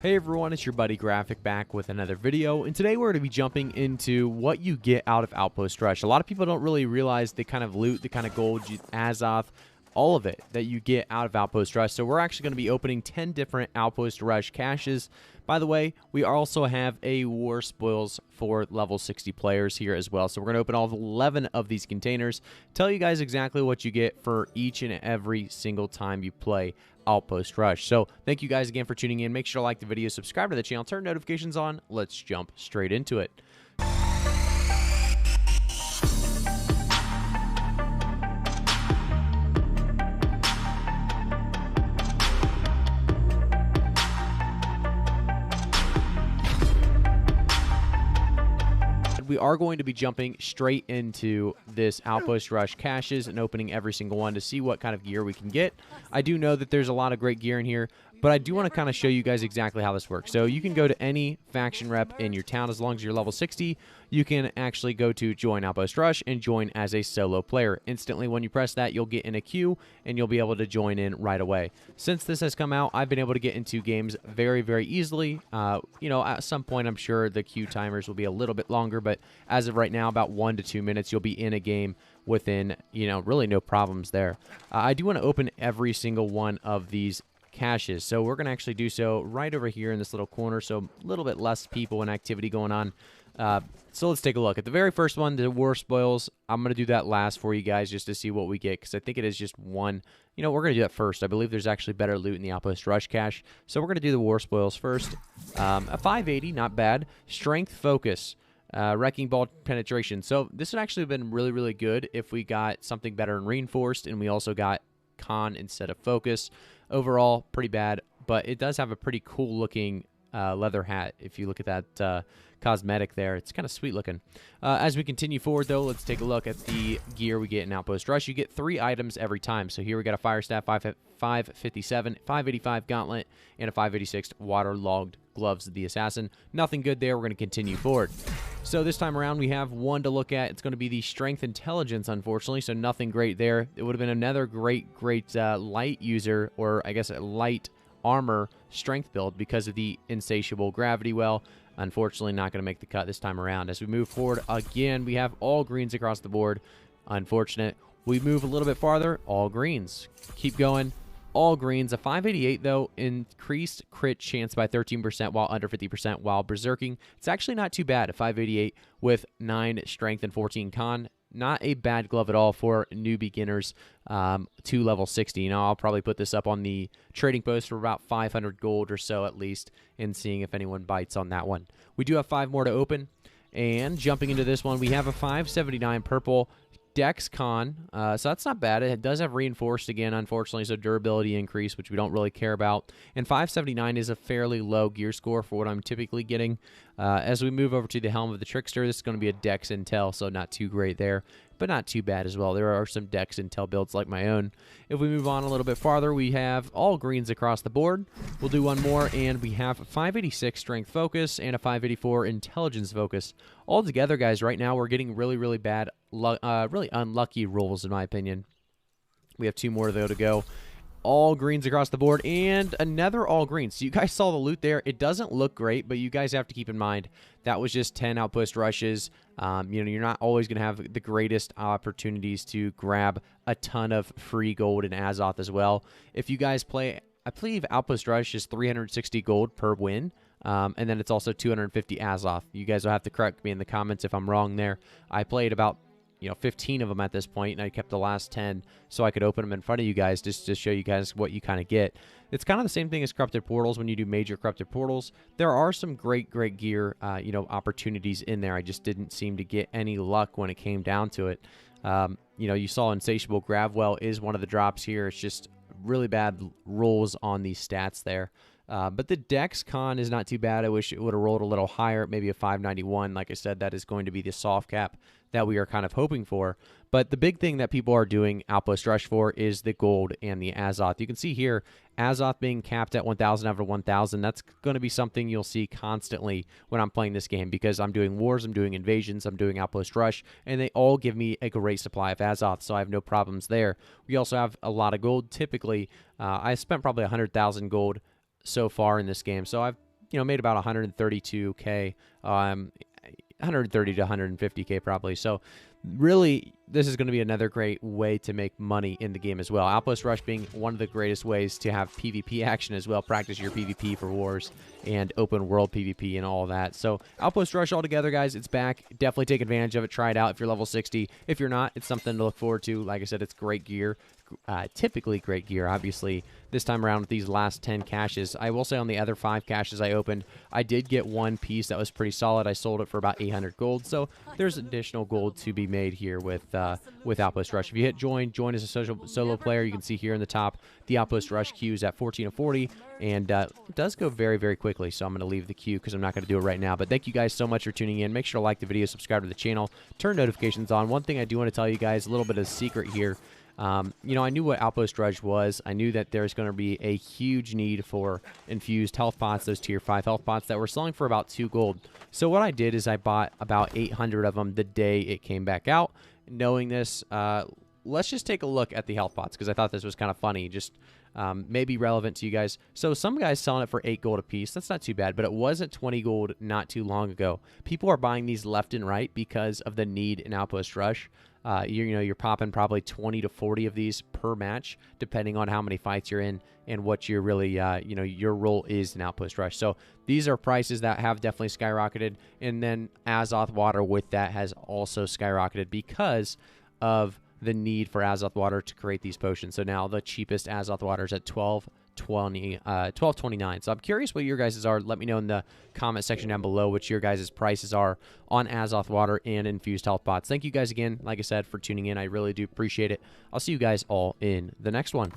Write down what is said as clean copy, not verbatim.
Hey everyone, it's your buddy Graphic back with another video, and today we're going to be jumping into what you get out of Outpost Rush. A lot of people don't really realize the kind of loot, the kind of gold, Azoth, all of it that you get out of Outpost Rush. So we're actually going to be opening 10 different Outpost Rush caches. By the way, we also have a War Spoils for level 60 players here as well. So we're going to open all 11 of these containers, tell you guys exactly what you get for each and every single time you play Outpost Rush. So thank you guys again for tuning in. Make sure to like the video, subscribe to the channel, turn notifications on. Let's jump straight into it. We are going to be jumping straight into this Outpost Rush caches and opening every single one to see what kind of gear we can get. I do know that there's a lot of great gear in here, but I do want to kind of show you guys exactly how this works. So you can go to any faction rep in your town as long as you're level 60. You can actually go to join Outpost Rush and join as a solo player. Instantly when you press that, you'll get in a queue and you'll be able to join in right away. Since this has come out, I've been able to get into games very, very easily. You know, at some point I'm sure the queue timers will be a little bit longer, but as of right now, about 1 to 2 minutes, you'll be in a game within, you know, really no problems there. I do want to open every single one of these caches, so we're going to actually do so right over here in this little corner, so a little bit less people and activity going on. So let's take a look at the very first one, the War Spoils. I'm going to do that last for you guys just to see what we get, because I think it is just one. You know, we're going to do that first. I believe there's actually better loot in the Outpost Rush cache, so we're going to do the War Spoils first. A 580, not bad. Strength Focus. Wrecking Ball Penetration. So this would actually have been really, really good if we got something better in Reinforced and we also got Con instead of Focus. Overall, pretty bad, but it does have a pretty cool looking leather hat. If you look at that cosmetic there, it's kind of sweet looking. As we continue forward though, let's take a look at the gear we get in Outpost Rush. You get 3 items every time. So here we got a firestaff, 557, 585 gauntlet, and a 586 waterlogged gloves of the assassin. Nothing good there. We're going to continue forward. So this time around we have one to look at. It's going to be the strength intelligence, unfortunately, so nothing great there. It would have been another great light user, or I guess a light armor strength build because of the insatiable gravity well. Unfortunately, not going to make the cut this time around. As we move forward again, we have all greens across the board. Unfortunate. We move a little bit farther, all greens. Keep going, all greens. A 588, though, increased crit chance by 13% while under 50% while berserking. It's actually not too bad, a 588 with 9 strength and 14 con. Not a bad glove at all for new beginners to level 60. You know, I'll probably put this up on the trading post for about 500 gold or so at least, and seeing if anyone bites on that one. We do have 5 more to open, and jumping into this one, we have a 579 purple Dex Con, so that's not bad. It does have Reinforced again, unfortunately, so durability increase, which we don't really care about. And 579 is a fairly low gear score for what I'm typically getting. As we move over to the Helm of the Trickster, this is going to be a Dex Intel, so not too great there, but not too bad as well. There are some Dex Intel builds like my own. If we move on a little bit farther, we have all greens across the board. We'll do one more, and we have a 586 Strength Focus and a 584 Intelligence Focus. All together, guys, right now we're getting really, really bad, really unlucky rolls, in my opinion. We have 2 more, though, to go. All greens across the board, and another all greens. So you guys saw the loot there. It doesn't look great, but you guys have to keep in mind that was just 10 Outpost Rushes. You know, you're not always going to have the greatest opportunities to grab a ton of free gold in Azoth as well. If you guys play, I believe Outpost Rush is 360 gold per win. And then it's also 250 Azoth. You guys will have to correct me in the comments if I'm wrong there. I played about 15 of them at this point, and I kept the last 10 so I could open them in front of you guys just to show you guys what you kind of get. It's kind of the same thing as Corrupted Portals when you do major Corrupted Portals. There are some great gear, opportunities in there. I just didn't seem to get any luck when it came down to it. You saw Insatiable Gravwell is one of the drops here. It's just really bad rolls on these stats there. But the Dex Con is not too bad. I wish it would have rolled a little higher, maybe a 591. Like I said, that is going to be the soft cap that we are kind of hoping for. But the big thing that people are doing Outpost Rush for is the gold and the Azoth. You can see here, Azoth being capped at 1,000 out of 1,000. That's going to be something you'll see constantly when I'm playing this game, because I'm doing wars, I'm doing invasions, I'm doing Outpost Rush, and they all give me a great supply of Azoth, so I have no problems there. We also have a lot of gold. Typically, I spent probably 100,000 gold so far in this game, so I've made about 132K, 130 to 150K probably. So really, this is going to be another great way to make money in the game as well. Outpost Rush being one of the greatest ways to have PvP action as well. Practice your PvP for wars and open world PvP and all that. So Outpost Rush altogether, guys, it's back. Definitely take advantage of it. Try it out if you're level 60. If you're not, it's something to look forward to. Like I said, it's great gear. Typically great gear. Obviously, this time around with these last 10 caches, I will say on the other 5 caches I opened, I did get one piece that was pretty solid. I sold it for about 800 gold, so there's additional gold to be made here with Outpost Rush. If you hit join as a solo player, you can see here in the top the Outpost Rush queue is at 14 of 40, and it does go very, very quickly, so I'm going to leave the queue because I'm not going to do it right now. But thank you guys so much for tuning in. Make sure to like the video, subscribe to the channel, turn notifications on. One thing I do want to tell you guys, a little bit of a secret here. I knew what Outpost Rush was. I knew that there's going to be a huge need for infused health pots, those tier 5 health pots that were selling for about 2 gold. So what I did is I bought about 800 of them the day it came back out. Knowing this, let's just take a look at the health pots because I thought this was kind of funny, just maybe relevant to you guys. So some guys selling it for 8 gold a piece. That's not too bad, but it was at 20 gold not too long ago. People are buying these left and right because of the need in Outpost Rush. You're popping probably 20 to 40 of these per match, depending on how many fights you're in and what you're really, your role is in Outpost Rush. So these are prices that have definitely skyrocketed. And then Azoth water with that has also skyrocketed because of the need for Azoth water to create these potions. So now the cheapest Azoth water is at 12.29. So I'm curious what your guys's are. Let me know in the comment section down below what your guys's prices are on Azoth water and infused health pots. Thank you guys again, like I said, for tuning in. I really do appreciate it. I'll see you guys all in the next one.